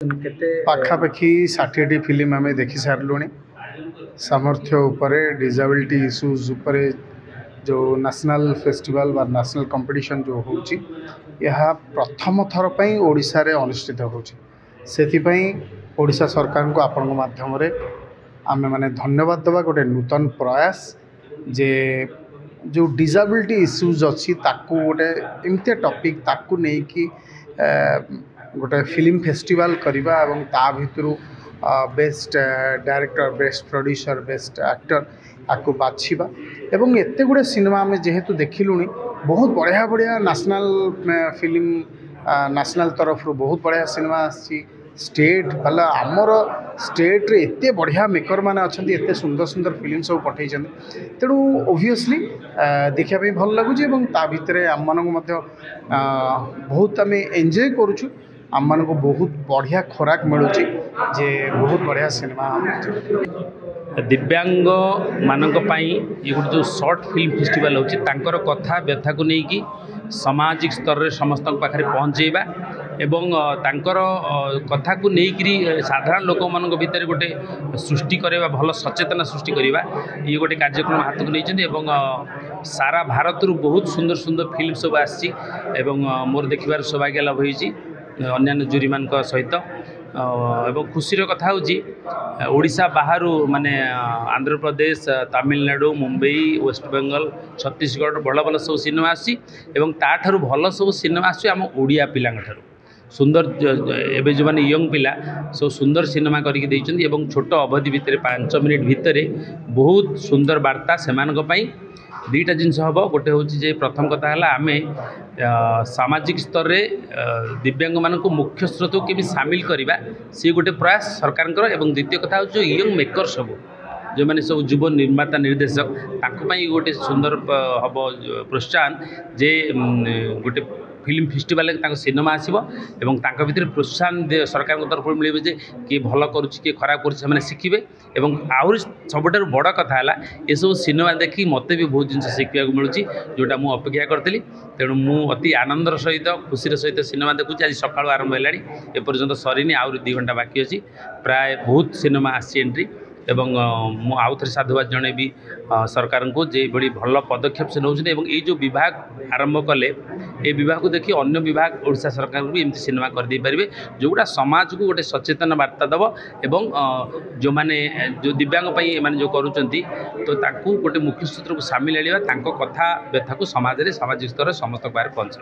पाखापाखि 60टी film आम देखी सारू सामर्थ्य उपरे डिजेबिलिटी इश्यूज उपरे जो नेशनल फेस्टिवल बा नेशनल कंपटीशन जो होची यह प्रथम थर पर ओडिशा रे अनुष्ठित होची ओडिशा सरकार को आपण माध्यम आम मैंने धन्यवाद देवा गोटे नूतन प्रयास जे जो डिजेबिलिटी इश्यूज अच्छी ताकू गोटे एमती टॉपिक ताकू नहीं कि गोटे फिल्म फेस्टिवल करवा एवं ता भितर best director best producer best actor आपको बाछिबा एवं एते गुड़े सिनेमा आम जेहेतु देखिलुणी बहुत बढ़िया बढ़िया नेशनल फिल्म नेशनल तरफ बहुत बढ़िया सिनेमा आसी स्टेट भला आमर स्टेट रे एते बढ़िया मेकर माने अछंती एते सुंदर सुंदर फिल्म सब पठै छथि तेणु ओब्वियसली देखिया पे भल लागुची एवं ता भितरे आम मानक मध्य बहुत आम एंजॉय करूछु आम मानक बहुत बढ़िया खोराक मिलुची जे बहुत बढ़िया सिनेमा दिव्यांग मानक पाई ये गोटे जो शॉर्ट फिल्म फेस्टिवल होची तांकर कथा व्यथा को लेकिन सामाजिक स्तर रे समस्त पाखरे पहुँचेबा एवं तांकर कथा को लेकिन साधारण लोक मान भितर गोटे सृष्टि करवा भल सचेतना सृष्टि करवा ये गोटे कार्यक्रम हाथ को नहीं सारा भारत रु बहुत सुंदर सुंदर फिल्म सब आसी मोर देखिबार सौभाग्य लाभ होईची अन्य जूरी मान सहित एवं खुशी कथा ओडिशा बाहर माने आंध्र प्रदेश तमिलनाडु मुंबई वेस्ट बेंगल छत्तीसगढ़ भल भल सब सिनेमा आसी ताठू भल सब सिनेमा आम ओडिया पिला सुंदर एवं जो मैंने यंग पिला सब सुंदर सिनेमा करके छोट अवधि भितर 5 मिनिट भितर बहुत सुंदर वार्ता से दुईटा जिनस हम गोटे हूँ जे प्रथम कथा है आम सामाजिक स्तर रे दिव्यांग मान मुख्य स्रोत के सामिल करवा सी गोटे प्रयास सरकार द्वितीय कथा हूँ जो यंग मेकर सब जो मैंने सब युव निर्माता निर्देशक ताकूपाई गोटे सुंदर हम प्रोत्साहन जे गोटे फिल्म फेस्टिवल सिनेमा आसो भितर प्रोत्साहन सरकार तरफ मिले जे किए भल करुच्ची किए खराब कर शिखे और सबुठ बड़ कथा है ये सब सिनेमा देखी मत भी बहुत जिन शिखा मिलूँ जोटा मुझे अपेक्षा करी तेणु मु अति आनंदर सहित खुशी सहित सिनेमा देखुची आज सकाळु आरंभ है एपर्यंत सरीनी आउरी 2 घंटा बाकी अच्छी प्राय बहुत सिनेमा आसी एंट्री एवं मु आउ थे साधुवाद जनइबी सरकार को जे बड़ी भल पदक्षेप से नौकरी ये जो विभाग आरंभ कले ये विभाग को देखिए अन्य विभाग ओडिशा सरकार भी एमती सिनेमा कर दे पारे जोगुड़ा समाज को गोटे सचेतन वार्ता दब एवं जो माने जो दिव्यांग माने जो करुँच तो ताकू गोटे मुख्य सूत्र को सामिल आने कथा व्यथा को समाज में सामाजिक स्तर समस्त बाहर पहुँचे।